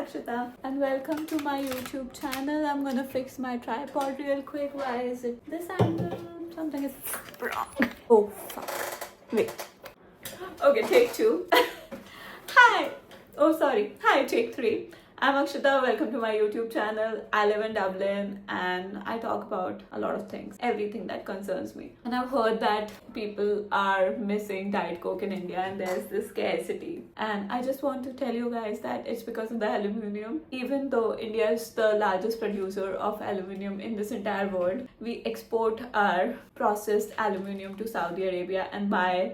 Akshita and welcome to my YouTube channel. I'm gonna fix my tripod real quick. Why is it this angle? Something is wrong. Oh fuck. Wait. Okay, take two. Hi. Oh sorry. Hi, take three. I'm Akshita, welcome to my YouTube channel. I live in Dublin and I talk about a lot of things, everything that concerns me. And I've heard that people are missing Diet Coke in India and there's this scarcity. And I just want to tell you guys that it's because of the aluminium. Even though India is the largest producer of aluminium in this entire world, we export our processed aluminium to Saudi Arabia and buy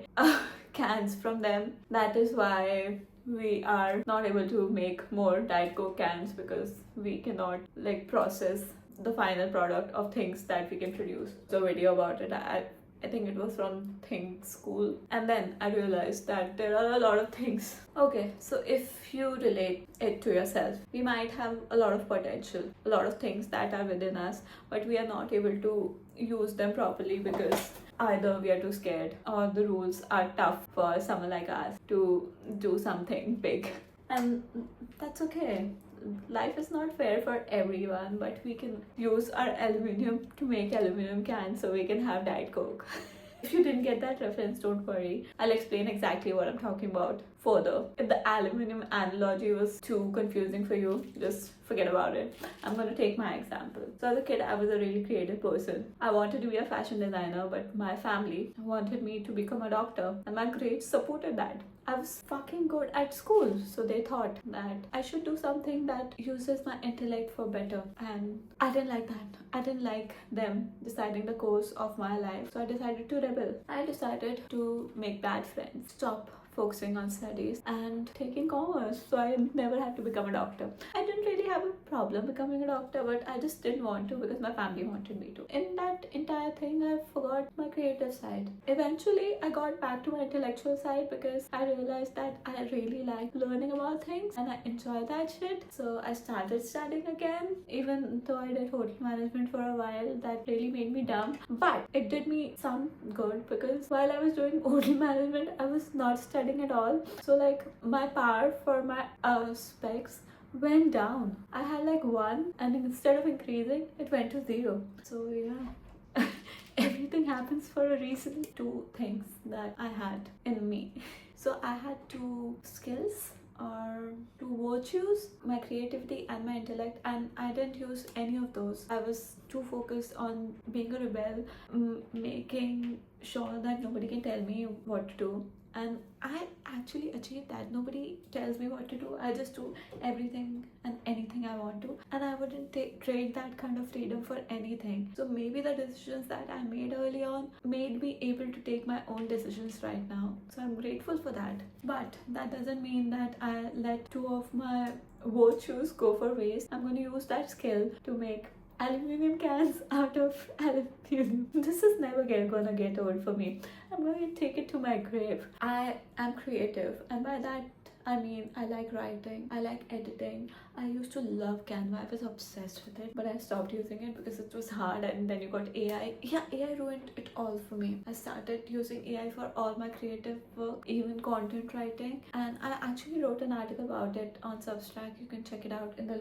cans from them. That is why we are not able to make more Diet Coke cans because we cannot process the final product of things that we can produce. So a video about it, I think it was from Think School, and then I realized that there are a lot of things. Okay, so if you relate it to yourself, we might have a lot of potential, a lot of things that are within us, but we are not able to use them properly because either we are too scared or the rules are tough for someone like us to do something big. And that's okay. Life is not fair for everyone, but we can use our aluminium to make aluminium cans so we can have Diet Coke. If you didn't get that reference, don't worry. I'll explain exactly what I'm talking about further. If the aluminium analogy was too confusing for you, just forget about it. I'm going to take my example. So as a kid, I was a really creative person. I wanted to be a fashion designer, but my family wanted me to become a doctor, and my grades supported that. I was fucking good at school, so they thought that I should do something that uses my intellect for better, and I didn't like that. I didn't like them deciding the course of my life, so I decided to rebel. I decided to make bad friends, stop focusing on studies and taking commerce, so I never had to become a doctor. I didn't really have a problem becoming a doctor, but I just didn't want to because my family wanted me to. In that entire thing, I forgot my creative side. Eventually, I got back to my intellectual side because I realized that I really like learning about things and I enjoy that shit. So I started studying again, even though I did hotel management for a while. That really made me dumb, but it did me some good because while I was doing hotel management, I was not studying at all. So my power for my specs went down. I had 1 and instead of increasing, it went to 0. So yeah. Everything happens for a reason. 2 things that I had in me. So I had 2 skills or 2 virtues, my creativity and my intellect, and I didn't use any of those. I was too focused on being a rebel, making sure that nobody can tell me what to do. And I actually achieved that. Nobody tells me what to do. I just do everything and anything I want to, and I wouldn't trade that kind of freedom for anything. So maybe the decisions that I made early on made me able to take my own decisions right now. So I'm grateful for that. But that doesn't mean that I let 2 of my virtues go for waste. I'm going to use that skill to make aluminium cans out of aluminium. This is never gonna get old for me. I'm going to take it to my grave. I am creative, and by that I mean I like writing, I like editing. I used to love Canva. I was obsessed with it, but I stopped using it because it was hard, and then you got AI. Yeah, AI ruined it all for me. I started using AI for all my creative work, even content writing, and I actually wrote an article about it on Substack. You can check it out in the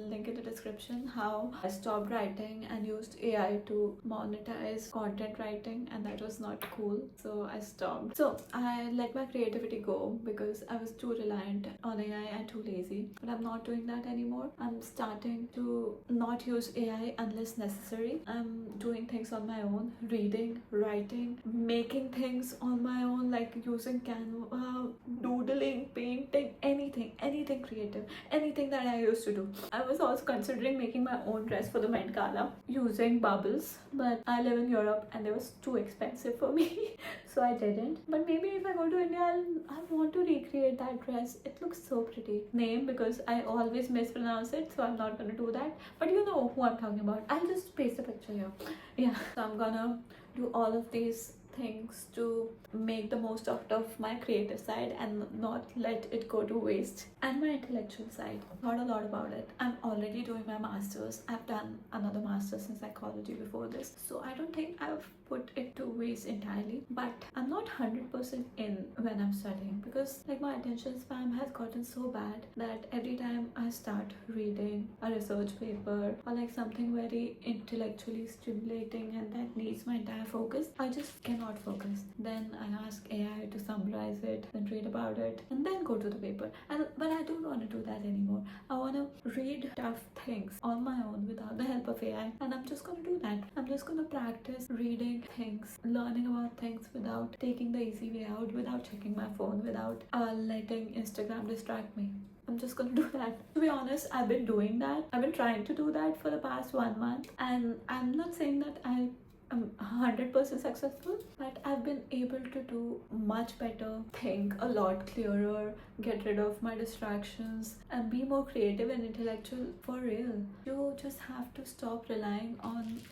link in the description, how I stopped writing and used AI to monetize content writing, and that was not cool, so I stopped. So I let my creativity go because I was too reliant on AI and too lazy, but I'm not doing that anymore. I'm starting to not use AI unless necessary. I'm doing things on my own, reading, writing, making things on my own, like using Canva, doodling, painting, anything creative, anything that I used to do. I was also considering making my own dress for the Met Gala using bubbles, but I live in Europe and it was too expensive for me. So I didn't. But maybe if I go to India, I'll want to recreate that dress. It looks so pretty. Name, because I always mispronounce it, so I'm not gonna do that. But you know who I'm talking about. I'll just paste a picture here. Yeah. So I'm gonna do all of these things to make the most out of my creative side and not let it go to waste. And my intellectual side, thought a lot about it. I'm already doing my masters. I've done another master's in psychology before this, so I don't think I've put it to waste entirely, but I'm not 100% in when I'm studying, because like my attention span has gotten so bad that every time I start reading a research paper or like something very intellectually stimulating and that needs my entire focus, I just cannot focus. Then I ask AI to summarize it, then read about it, and then go to the paper. But I don't want to do that anymore. I want to read tough things on my own without the help of AI, and I'm just going to do that. I'm just going to practice reading things, learning about things without taking the easy way out, without checking my phone, without letting Instagram distract me. I'm just gonna do that. To be honest, I've been doing that. I've been trying to do that for the past 1 month, and I'm not saying that I'm 100% successful, but I've been able to do much better, think a lot clearer, get rid of my distractions, and be more creative and intellectual for real. You just have to stop relying on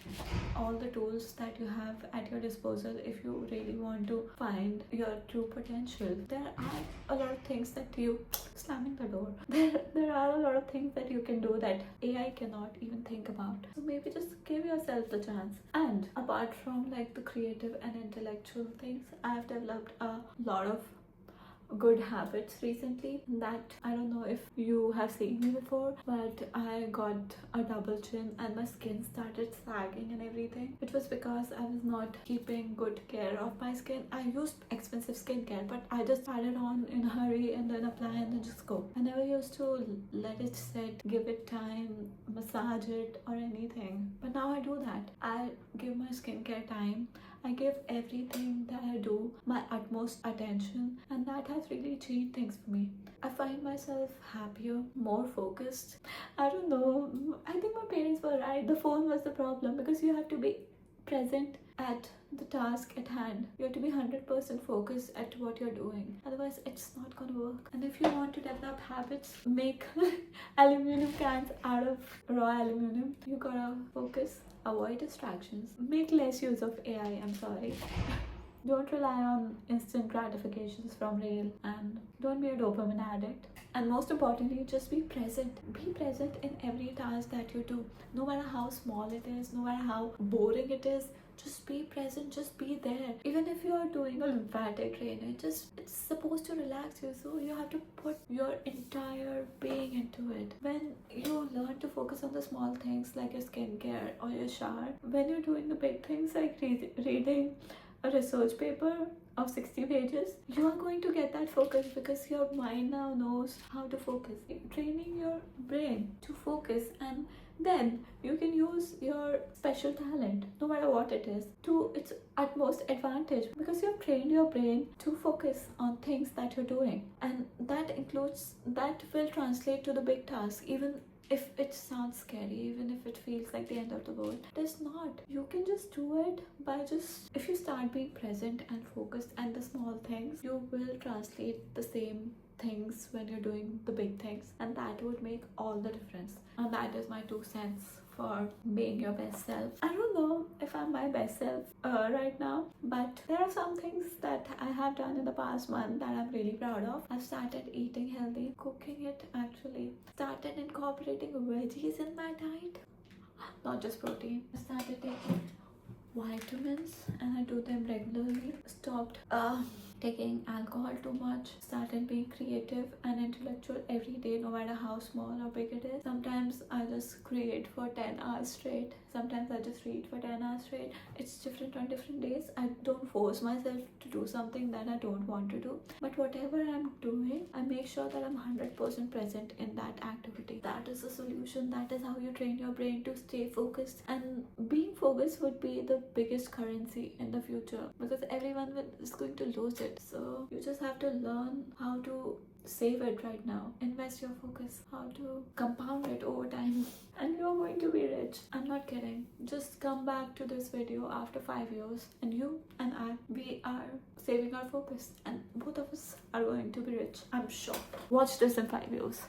all the tools that you have at your disposal if you really want to find your true potential. There are a lot of things that you slamming the door. There are a lot of things that you can do that AI cannot even think about. So maybe just give yourself the chance. And apart from like the creative and intellectual things, I've developed a lot of good habits recently that I don't know if you have seen me before, but I got a double chin and my skin started sagging and everything. It was because I was not keeping good care of my skin. I used expensive skincare, but I just added on in a hurry and then apply and then just go. I never used to let it sit, give it time, massage it or anything, but now I do that. I give my skincare time. I give everything that I do my utmost attention, and that has really changed things for me. I find myself happier, more focused. I don't know, I think my parents were right. The phone was the problem, because you have to be present at the task at hand. You have to be 100% focused at what you're doing. Otherwise, it's not gonna work. And if you want to develop habits, make aluminum cans out of raw aluminum. You gotta focus, avoid distractions, make less use of AI. I'm sorry. Don't rely on instant gratifications from real, and don't be a dopamine addict. And most importantly, just be present. Be present in every task that you do, no matter how small it is, no matter how boring it is. Just be present, just be there. Even if you are doing a lymphatic drainage, it's supposed to relax you, so you have to put your entire being into it. When you learn to focus on the small things like your skincare or your shower, when you're doing the big things like reading a research paper of 60 pages, you are going to get that focus, because your mind now knows how to focus. Training your brain to focus, and then you can use your special talent, no matter what it is, to its utmost advantage, because you have trained your brain to focus on things that you're doing. And that will translate to the big task, even if it sounds scary, even if it feels like the end of the world. It is not. You can just do it by if you start being present and focused and the small things, you will translate the same things when you're doing the big things, and that would make all the difference. And that is my 2 cents for being your best self. I don't know if I'm my best self right now, but there are some things that I have done in the past month that I'm really proud of. I've started eating healthy, cooking it actually, started incorporating veggies in my diet, not just protein. I started taking vitamins and I do them regularly. Stopped taking alcohol too much. Started being creative and intellectual every day, no matter how small or big it is. Sometimes I just create for 10 hours straight. Sometimes I just read for 10 hours straight. It's different on different days. I don't force myself to do something that I don't want to do. But whatever I'm doing, I make sure that I'm 100% present in that activity. That is the solution. That is how you train your brain to stay focused. And being focused would be the biggest currency in the future, because everyone is going to lose it. So you just have to learn how to save it right now, invest your focus, how to compound it over time, and you're going to be rich. I'm not kidding. Just come back to this video after 5 years, and you and I, we are saving our focus, and both of us are going to be rich, I'm sure. Watch this in 5 years.